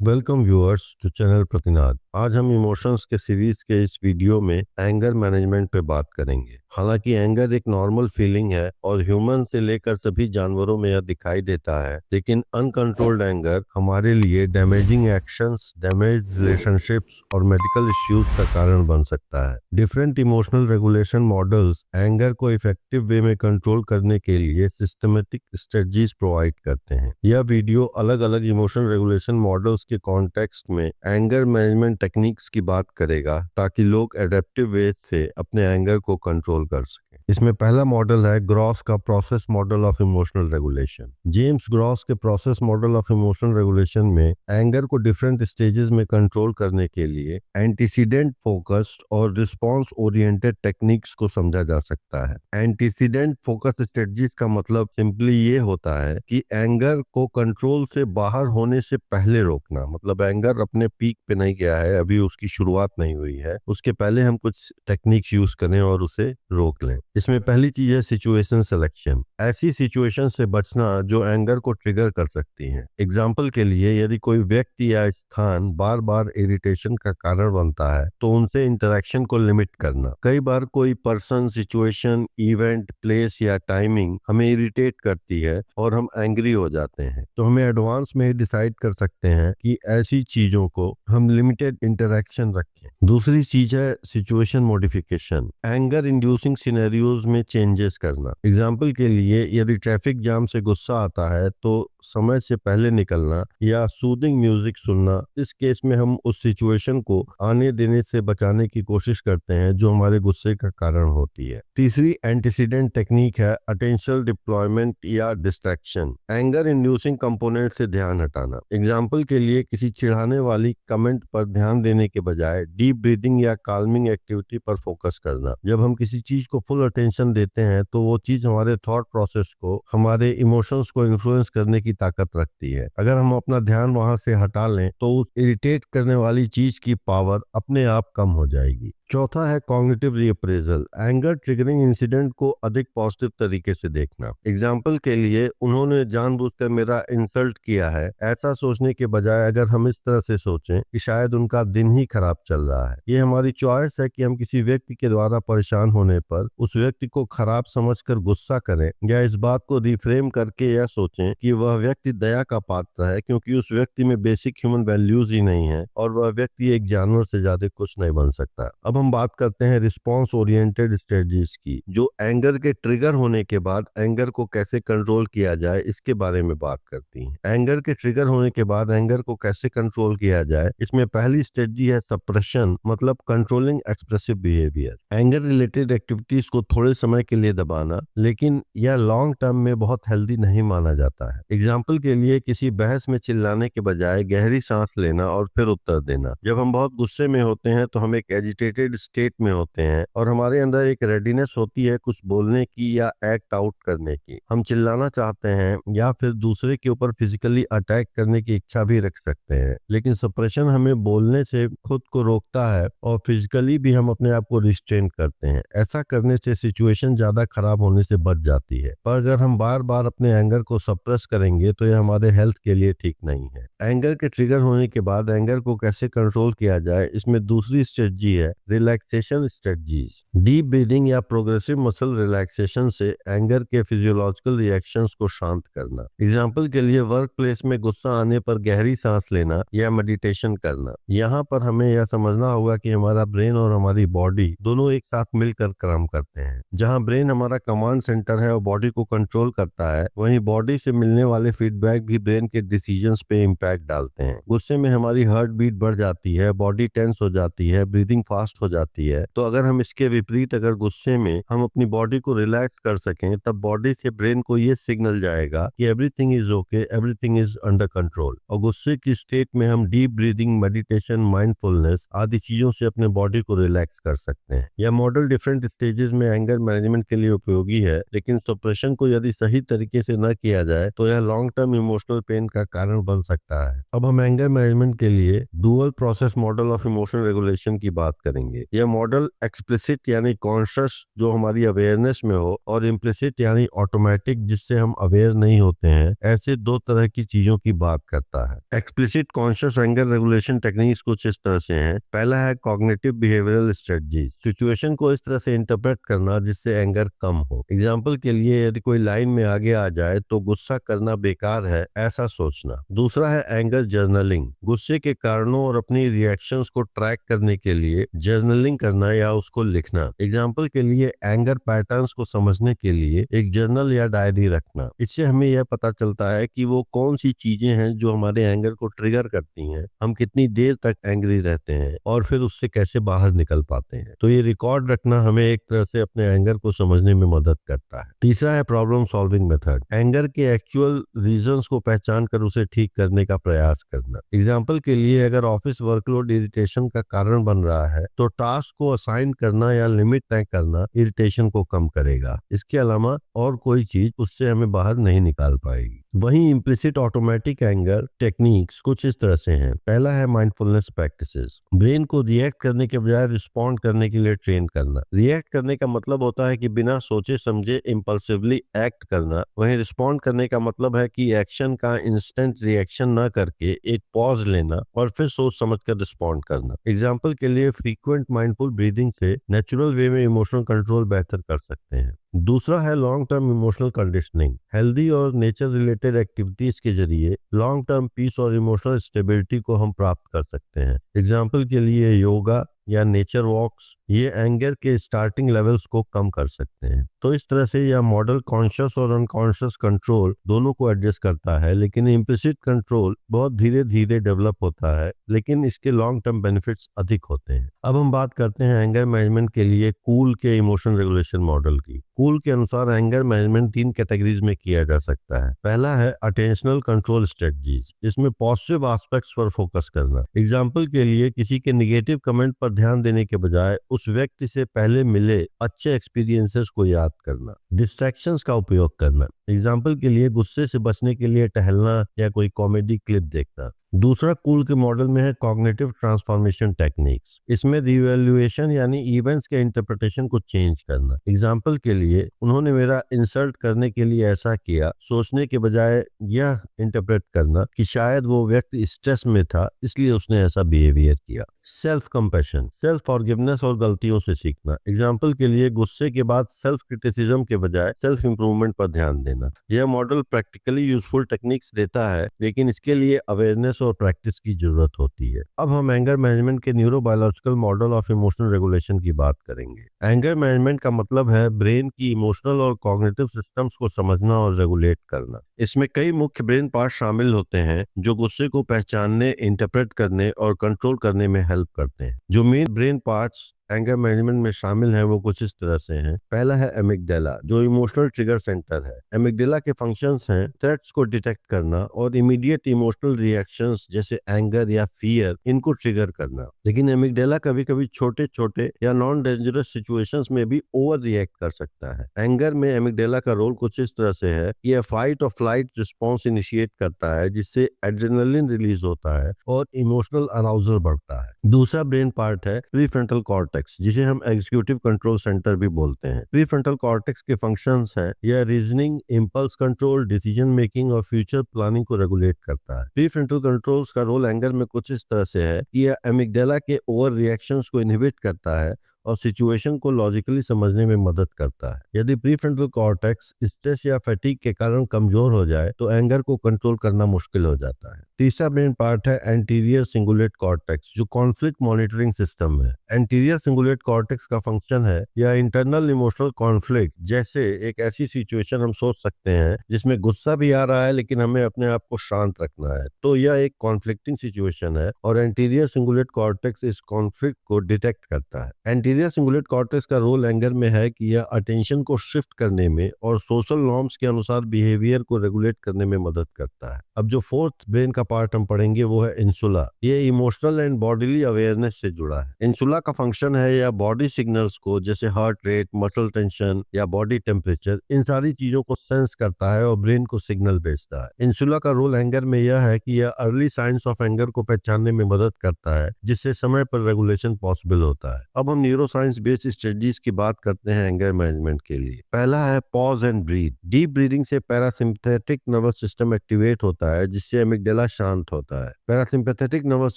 Welcome viewers to channel Pratinaad. आज हम emotions के सीरीज के इस वीडियो में एंगर मैनेजमेंट पे बात करेंगे। हालांकि एंगर एक नॉर्मल फीलिंग है और ह्यूमन से लेकर सभी जानवरों में यह दिखाई देता है, लेकिन अनकंट्रोल्ड एंगर हमारे लिए डैमेजिंग एक्शंस, डैमेज रिलेशनशिप्स और मेडिकल इश्यूज का कारण बन सकता है। Different emotional regulation models anger को इफेक्टिव वे में कंट्रोल करने के लिए सिस्टमेटिक स्ट्रेटजीज प्रोवाइड करते हैं। यह वीडियो अलग अलग इमोशन रेगुलेशन मॉडल्स के कॉन्टेक्स्ट में एंगर मैनेजमेंट टेक्निक्स की बात करेगा, ताकि लोग एडेप्टिव वे से अपने एंगर को कंट्रोल कर सकें। इसमें पहला मॉडल है ग्रॉस का process model of emotional regulation. James Gross के process model of emotional regulation में एंगर को डिफरेंट स्टेजेस में कंट्रोल करने के लिए एंटीसीडेंट फोकस्ड और रिस्पॉन्स ओरिएंटेड टेक्निक्स को समझा जा सकता है। एंटीसीडेंट फोकस स्ट्रेटजीज का मतलब सिंपली ये होता है कि एंगर को कंट्रोल से बाहर होने से पहले रोकना। मतलब एंगर अपने पीक पे नहीं गया है, अभी उसकी शुरुआत नहीं हुई है, उसके पहले हम कुछ टेक्निक्स यूज करें और उसे रोक लें। इसमें पहली चीज है सिचुएशन सिलेक्शन। ऐसी सिचुएशन से बचना जो एंगर को ट्रिगर कर सकती हैं। एग्जाम्पल के लिए, यदि कोई व्यक्ति या स्थान बार बार इरिटेशन का कारण बनता है तो उनसे इंटरेक्शन को लिमिट करना। कई बार कोई पर्सन, सिचुएशन, इवेंट, प्लेस या टाइमिंग हमें इरिटेट करती है और हम एंग्री हो जाते हैं, तो हमें एडवांस में ही डिसाइड कर सकते हैं कि ऐसी चीजों को हम लिमिटेड इंटरेक्शन रखें। दूसरी चीज है situation modification. Anger inducing scenarios में चेंजेस करना। एग्जाम्पल के लिए, यदि ट्रैफिक जाम से गुस्सा आता है तो समय से पहले निकलना या सूदिंग म्यूजिक सुनना। इस केस में हम उस सिचुएशन को आने देने से बचाने की कोशिश करते हैं जो हमारे गुस्से का कारण होती है। तीसरी एंटीसीडेंट टेक्निक है अटेंशन डिप्लॉयमेंट या डिस्ट्रैक्शन। एंगर इंड्यूसिंग कंपोनेंट से ध्यान हटाना। एग्जाम्पल के लिए, किसी चिढ़ाने वाली कमेंट पर ध्यान देने के बजाय डीप ब्रीदिंग या काल्मिंग एक्टिविटी पर फोकस करना। जब हम किसी चीज को फुल अटेंशन देते हैं तो वो चीज हमारे थॉट प्रोसेस को, हमारे इमोशंस को इन्फ्लुएंस करने की ताकत रखती है। अगर हम अपना ध्यान वहां से हटा लें तो उस इरिटेट करने वाली चीज की पावर अपने आप कम हो जाएगी। चौथा है कॉग्निटिव रीअप्रेजल। एंगर ट्रिगरिंग इंसिडेंट को अधिक पॉजिटिव तरीके से देखना। एग्जाम्पल के लिए, उन्होंने जानबूझकर मेरा इंसल्ट किया है, ऐसा सोचने के बजाय अगर हम इस तरह से सोचें कि शायद उनका दिन ही खराब चल रहा है। ये हमारी चॉइस है कि हम किसी व्यक्ति के द्वारा परेशान होने पर उस व्यक्ति को खराब समझकर गुस्सा करें, या इस बात को रिफ्रेम करके यह सोचें कि वह व्यक्ति दया का पात्र है, क्योंकि उस व्यक्ति में बेसिक ह्यूमन वैल्यूज ही नहीं है और वह व्यक्ति एक जानवर से ज्यादा कुछ नहीं बन सकता। अब हम बात करते हैं रिस्पॉन्स ओरिएंटेड स्ट्रेटजीज की, जो एंगर के ट्रिगर होने के बाद एंगर को कैसे कंट्रोल किया जाए इसके बारे में बात करती हैं। एंगर के ट्रिगर होने के बाद एंगर को कैसे कंट्रोल किया जाए, इसमें पहली स्ट्रेटजी है सप्रेशन, मतलब controlling expressive behaviour. Anger related activities को थोड़े समय के लिए दबाना, लेकिन यह लॉन्ग टर्म में बहुत हेल्दी नहीं माना जाता है। एग्जाम्पल के लिए, किसी बहस में चिल्लाने के बजाय गहरी सांस लेना और फिर उत्तर देना। जब हम बहुत गुस्से में होते हैं तो हम एक एजिटेटेड स्टेट में होते हैं और हमारे अंदर एक रेडीनेस होती है कुछ बोलने की या एक्ट आउट करने की। हम चिल्लाना चाहते हैं या फिर दूसरे के ऊपर फिजिकली अटैक करने की इच्छा भी रख सकते हैं, लेकिन सप्रेशन हमें बोलने से खुद को रोकता है और फिजिकली भी हम अपने आप को रिस्ट्रेन करते हैं। ऐसा करने से सिचुएशन ज्यादा खराब होने से बच जाती है, पर अगर हम बार बार अपने एंगर को सप्रेस करेंगे तो यह हमारे हेल्थ के लिए ठीक नहीं है। एंगर के ट्रिगर होने के बाद एंगर को कैसे कंट्रोल किया जाए, इसमें दूसरी स्ट्रेटजी है रिलैक्सेशन स्ट्रेटजीज। डीप ब्रीदिंग या प्रोग्रेसिव मसल रिलैक्सेशन से एंगर के फिजियोलॉजिकल रिएक्शंस को शांत करना। एग्जाम्पल के लिए, वर्क प्लेस में गुस्सा आने पर गहरी सांस लेना या मेडिटेशन करना। यहाँ पर हमें यह समझना होगा कि हमारा ब्रेन और हमारी बॉडी दोनों एक साथ मिलकर काम करते हैं। जहाँ ब्रेन हमारा कमांड सेंटर है और बॉडी को कंट्रोल करता है, वहीं बॉडी से मिलने वाले फीडबैक भी ब्रेन के डिसीजंस पे इम्पैक्ट डालते हैं। गुस्से में हमारी हार्ट बीट बढ़ जाती है, बॉडी टेंस हो जाती है, ब्रीदिंग फास्ट हो जाती है। तो अगर हम इसके विपरीत, अगर गुस्से में हम अपनी बॉडी को रिलैक्स कर सकें, तब बॉडी से ब्रेन को ये सिग्नल जाएगा कि everything is okay, everything is under control. और गुस्से की स्टेट में हम डीप ब्रीदिंग, मेडिटेशन, माइंडफुलनेस आदि चीजों से अपने बॉडी को रिलैक्स कर सकते हैं। यह मॉडल डिफरेंट स्टेजेस में एंगर मैनेजमेंट के लिए उपयोगी है, लेकिन सप्रेशन को यदि सही तरीके से न किया जाए तो यह लॉन्ग टर्म इमोशनल पेन का कारण बन सकता है। अब हम एंगर मैनेजमेंट के लिए dual process model of emotional regulation की बात करेंगे। यह मॉडल एक्सप्लिसिट यानी कॉन्शियस, जो हमारी अवेयरनेस में हो, और इम्प्लिसिट यानी ऑटोमेटिक, जिससे हम अवेयर नहीं होते हैं, ऐसे दो तरह की चीजों की बात करता है। Explicit conscious anger regulation techniques कुछ इस तरह से हैं। पहला है कॉग्निटिव बिहेवियरल स्ट्रेटजी, सिचुएशन को इस तरह से इंटरप्रेट करना जिससे एंगर कम हो। एग्जाम्पल के लिए, यदि कोई लाइन में आगे आ जाए तो गुस्सा करना बेकार है, ऐसा सोचना। दूसरा है एंगर जर्नलिंग, गुस्से के कारणों और अपनी रिएक्शंस को ट्रैक करने के लिए जर्नलिंग करना या उसको लिखना। एग्जाम्पल के लिए, एंगर पैटर्न्स को समझने के लिए एक जर्नल या डायरी रखना। इससे हमें यह पता चलता है कि वो कौन सी चीजें हैं जो हमारे एंगर को ट्रिगर करती हैं, हम कितनी देर तक एंग्री रहते हैं और फिर उससे कैसे बाहर निकल पाते हैं। तो ये रिकॉर्ड रखना हमें एक तरह से अपने एंगर को समझने में मदद करता है। तीसरा है प्रॉब्लम सॉल्विंग मेथड, एंगर के एक्चुअल रीजंस को पहचान कर उसे ठीक करने का प्रयास करना। एग्जाम्पल के लिए, अगर ऑफिस वर्कलोड इरिटेशन का कारण बन रहा है तो टास्क को असाइन करना या लिमिट तय करना इरिटेशन को कम करेगा। इसके अलावा और कोई चीज उससे हमें बाहर नहीं निकाल पाएगी। वहीं इम्प्लिसिट ऑटोमेटिक एंगर टेक्निक्स कुछ इस तरह से हैं। पहला है माइंडफुलनेस प्रैक्टिसेस, ब्रेन को रिएक्ट करने के बजाय रिस्पॉन्ड करने के लिए ट्रेन करना। रिएक्ट करने का मतलब होता है कि बिना सोचे समझे इम्पल्सिवली एक्ट करना। वहीं रिस्पॉन्ड करने का मतलब है कि एक्शन का इंस्टेंट रिएक्शन न करके एक पॉज लेना और फिर सोच समझ कर रिस्पॉन्ड करना। एग्जाम्पल के लिए, फ्रीक्वेंट माइंडफुल ब्रीदिंग से नेचुरल वे में इमोशनल कंट्रोल बेहतर कर सकते हैं। दूसरा है long term emotional conditioning, healthy और नेचर रिलेटेड एक्टिविटीज के जरिए लॉन्ग टर्म पीस और इमोशनल स्टेबिलिटी को हम प्राप्त कर सकते हैं। एग्जाम्पल के लिए योगा या नेचर वॉक्स, ये एंगर के स्टार्टिंग लेवल्स को कम कर सकते हैं। तो इस तरह से यह मॉडल कॉन्शियस और अनकॉन्शियस कंट्रोल दोनों को एडजस्ट करता है, लेकिन इम्प्लिसिट कंट्रोल बहुत धीरे धीरे डेवलप होता है, लेकिन इसके लॉन्ग टर्म बेनिफिट्स अधिक होते हैं। अब हम बात करते हैं एंगर मैनेजमेंट के लिए कूल के इमोशन रेगुलेशन मॉडल की। कूल के अनुसार एंगर मैनेजमेंट 3 कैटेगरीज में किया जा सकता है। पहला है अटेंशनल कंट्रोल स्ट्रेटजीज, इसमें पॉजिटिव एस्पेक्ट्स पर फोकस करना। एग्जाम्पल के लिए, किसी के निगेटिव कमेंट पर ध्यान देने के बजाय उस व्यक्ति से पहले मिले अच्छे एक्सपीरियंसेस को याद करना। डिस्ट्रैक्शंस का उपयोग करना, एग्जाम्पल के लिए गुस्से से बचने के लिए टहलना या कोई कॉमेडी क्लिप देखना। दूसरा कूल के मॉडल में है कॉग्निटिव ट्रांसफॉर्मेशन टेक्निक्स, इसमें रिवैल्यूएशन यानी इवेंट्स के इंटरप्रिटेशन को चेंज करना। एग्जाम्पल के लिए, उन्होंने मेरा इंसल्ट करने के लिए ऐसा किया, सोचने के बजाय यह इंटरप्रेट करना कि शायद वो व्यक्ति स्ट्रेस में था इसलिए उसने ऐसा बिहेवियर किया। सेल्फ कंपैशन, सेल्फ फॉरगिवनेस और गलतियों से सीखना। एग्जाम्पल के लिए, गुस्से के बाद सेल्फ क्रिटिसिज्म के बजाय सेल्फ इंप्रूवमेंट पर ध्यान देना। यह मॉडल प्रैक्टिकली यूजफुल टेक्निक्स देता है, लेकिन इसके लिए अवेयरनेस और प्रैक्टिस की जरूरत होती है। अब हम एंगर मैनेजमेंट के neurobiological model of emotional regulation की बात करेंगे। एंगर मैनेजमेंट का मतलब है ब्रेन की इमोशनल और कॉग्निटिव सिस्टम्स को समझना और रेगुलेट करना। इसमें कई मुख्य ब्रेन पार्ट शामिल होते हैं जो गुस्से को पहचानने, इंटरप्रेट करने और कंट्रोल करने में हेल्प करते हैं। जो main brain parts anger management में शामिल हैं वो कुछ इस तरह से हैं। पहला है एमिगडाला, जो इमोशनल ट्रिगर सेंटर है। एमिगडाला के फंक्शंस हैं थ्रेट्स को डिटेक्ट करना और इमीडिएट इमोशनल रिएक्शंस जैसे एंगर या फियर, इनको ट्रिगर करना। लेकिन एमिगडाला कभी कभी छोटे छोटे या नॉन डेंजरस सिचुएशंस में भी ओवर रिएक्ट कर सकता है। एंगर में एमिगडाला का रोल कुछ इस तरह से है कि यह फाइट और फ्लाइट रिस्पॉन्स इनिशिएट करता है, जिससे एड्रेनलिन रिलीज होता है और इमोशनल अराउजल बढ़ता है। दूसरा ब्रेन पार्ट है प्रीफ्रंटल कॉर्टेक्स, जिसे हम एग्जीक्यूटिव कंट्रोल सेंटर भी बोलते हैं। प्रीफ्रंटल कॉर्टेक्स के फंक्शंस हैं, यह reasoning, impulse control, decision making और फ्यूचर प्लानिंग को रेगुलेट करता है। प्रीफ्रंटल कंट्रोल्स का रोल एंगर में कुछ इस तरह से है कि यह एमिगडाला के ओवर रिएक्शंस को इनहिबिट करता है और सिचुएशन को लॉजिकली समझने में मदद करता है। यदि प्रीफ्रंटल कॉर्टेक्स स्ट्रेस या फैटीग के कारण कमजोर हो जाए तो एंगर को कंट्रोल करना मुश्किल हो जाता है। तीसरा ब्रेन पार्ट है एंटीरियर सिंगुलेट कॉर्टेक्स, जो कॉन्फ्लिक्ट मॉनिटरिंग सिस्टम है। एंटीरियर सिंगुलेट कॉर्टेक्स का फंक्शन है या इंटरनल इमोशनल कॉन्फ्लिक्ट, जैसे एक ऐसी सिचुएशन हम सोच सकते हैं जिसमें गुस्सा भी आ रहा है लेकिन हमें अपने आप को शांत रखना है, तो यह एक कॉन्फ्लिक्टिंग सिचुएशन है और एंटीरियर सिंगुलेट कॉर्टेक्स इस कॉन्फ्लिक्ट को डिटेक्ट करता है। एंटीरियर सिंगुलेट कॉर्टेक्स का रोल एंगर में है कि यह अटेंशन को शिफ्ट करने में और सोशल नॉर्म्स के अनुसार बिहेवियर को रेगुलेट करने में मदद करता है। अब जो फोर्थ ब्रेन का पार्ट हम पढ़ेंगे वो है इंसुला। ये इमोशनल एंड बॉडीली अवेयरनेस से जुड़ा है। इंसुला का फंक्शन है या बॉडी सिग्नल्स को, जैसे हार्ट रेट, मसल टेंशन या बॉडी टेम्परेचर, इन सारी चीजों को सेंस करता है और ब्रेन को सिग्नल भेजता है। इंसुला का रोल एंगर में यह है कि यह अर्ली साइंस ऑफ एंगर को पहचानने में मदद करता है, जिससे समय पर रेगुलेशन पॉसिबल होता है। अब हम न्यूरो साइंस बेस्ड स्ट्रेटजीज की बात करते हैं एंगर मैनेजमेंट के लिए। पहला है pause and breathe. Deep breathing से पैरासिम्पथेटिक नर्वस सिस्टम एक्टिवेट होता है, जिससे एमिगडाला शांत होता है। पैरासिम्पैथेटिक नर्वस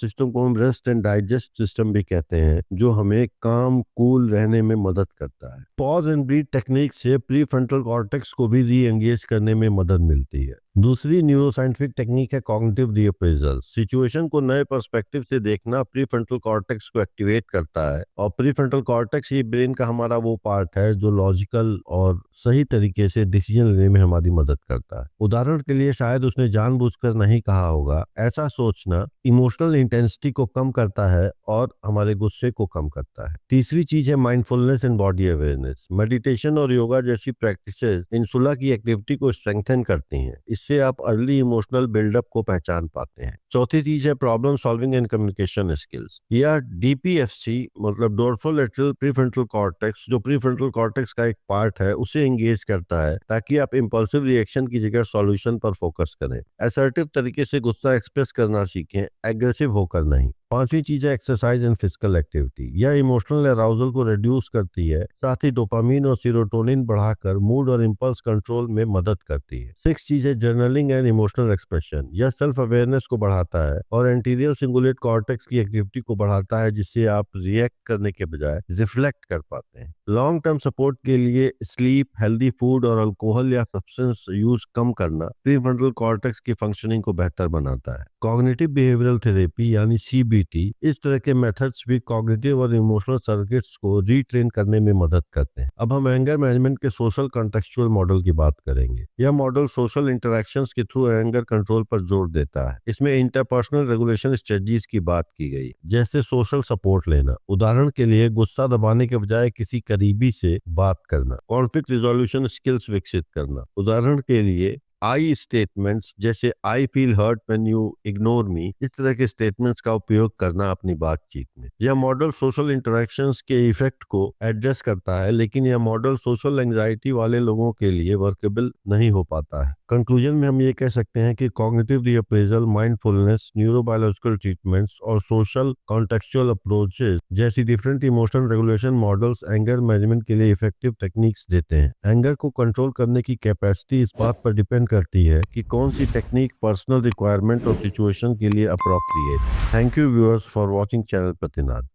सिस्टम को हम रेस्ट एंड डाइजेस्ट सिस्टम भी कहते हैं, जो हमें काम कूल रहने में मदद करता है। पॉज एंड ब्रीथ टेक्निक से प्री फ्रंटल कॉर्टेक्स को भी री एंगेज करने में मदद मिलती है। दूसरी न्यूरोसाइंटिफिक टेक्निक है कॉग्निटिव रीअप्रेजल। सिचुएशन को नए पर्सपेक्टिव से देखना प्री फ्रंटल कॉर्टेक्स को एक्टिवेट करता है, और प्री फ्रंटल कॉर्टेक्स ही ब्रेन का हमारा वो पार्ट है जो लॉजिकल और सही तरीके से डिसीजन लेने में हमारी मदद करता है। उदाहरण के लिए, शायद उसने जानबूझकर नहीं कहा होगा, ऐसा सोचना इमोशनल इंटेंसिटी को कम करता है और हमारे गुस्से को कम करता है। तीसरी चीज है mindfulness and body awareness. Meditation और योगा जैसी प्रैक्टिसेस इंसुला की एक्टिविटी को स्ट्रेंथन करती हैं। इससे आप अर्ली इमोशनल बिल्डअप को पहचान पाते हैं। चौथी चीज है problem solving and communication skills, या डीपीएफसी मतलब डोर्सोलेटरल प्रीफ्रंटल कॉर्टेक्स, जो प्रीफ्रंटल कॉर्टेक्स का एक पार्ट है, उसे एंगेज करता है ताकि आप इंपल्सिव रिएक्शन की जगह सॉल्यूशन पर फोकस करें। असर्टिव तरीके से गुस्सा एक्सप्रेस करना सीखें, एग्रेसिव होकर नहीं। पांचवी चीज है एक्सरसाइज एंड फिजिकल एक्टिविटी। यह इमोशनल अराउजल को रिड्यूस करती है, साथ ही डोपामीन और सीरोटोनिन बढ़ाकर मूड और इंपल्स कंट्रोल में मदद करती है। सिक्स चीज है जर्नलिंग एंड इमोशनल एक्सप्रेशन। यह सेल्फ अवेयरनेस को बढ़ाता है और एंटीरियर सिंगुलेट कॉर्टेक्स की एक्टिविटी को बढ़ाता है, जिससे आप रिएक्ट करने के बजाय रिफ्लेक्ट कर पाते हैं। लॉन्ग टर्म सपोर्ट के लिए स्लीप, हेल्दी फूड और अल्कोहल या सब्सटेंस यूज कम करना प्रीफ्रंटल कॉर्टेक्स की फंक्शनिंग को बेहतर बनाता है। कॉग्निटिव बिहेवियरल थेरेपी यानी सीबीटी, इस तरह के मेथड्स भी कॉग्निटिव और इमोशनल सर्किट्स को रीट्रेन करने में मदद करते हैं। अब हम एंगर मैनेजमेंट के सोशल कॉन्टेक्चुअल मॉडल की बात करेंगे। यह मॉडल सोशल इंटरेक्शंस के थ्रू एंगर कंट्रोल पर जोर देता है। इसमें इंटरपर्सनल रेगुलेशन स्ट्रेटजीज की बात की गई, जैसे सोशल सपोर्ट लेना, उदाहरण के लिए गुस्सा दबाने के बजाय किसी करीबी से बात करना। कॉन्फ्लिक्ट रिजोल्यूशन स्किल्स विकसित करना, उदाहरण के लिए आई स्टेटमेंट्स जैसे I feel hurt when you ignore me, इस तरह के स्टेटमेंट्स का उपयोग करना अपनी बातचीत में। यह मॉडल सोशल इंटरेक्शंस के इफेक्ट को एडजस्ट करता है, लेकिन यह मॉडल सोशल एंजाइटी वाले लोगों के लिए वर्केबल नहीं हो पाता है। कंक्लूजन में हम ये कह सकते हैं कि कॉग्निटिव रीअप्रेजल, माइंडफुलनेस, न्यूरोबायोलॉजिकल ट्रीटमेंट्स और सोशल कॉन्टेक्चुअल अप्रोचेस जैसी different emotional regulation models anger management के लिए इफेक्टिव टेक्निक्स देते हैं। एंगर को कंट्रोल करने की कैपेसिटी इस बात पर डिपेंड करती है कि कौन सी टेक्निक पर्सनल रिक्वायरमेंट और सिचुएशन के लिए appropriate. Thank you viewers for watching channel प्रतिनाद।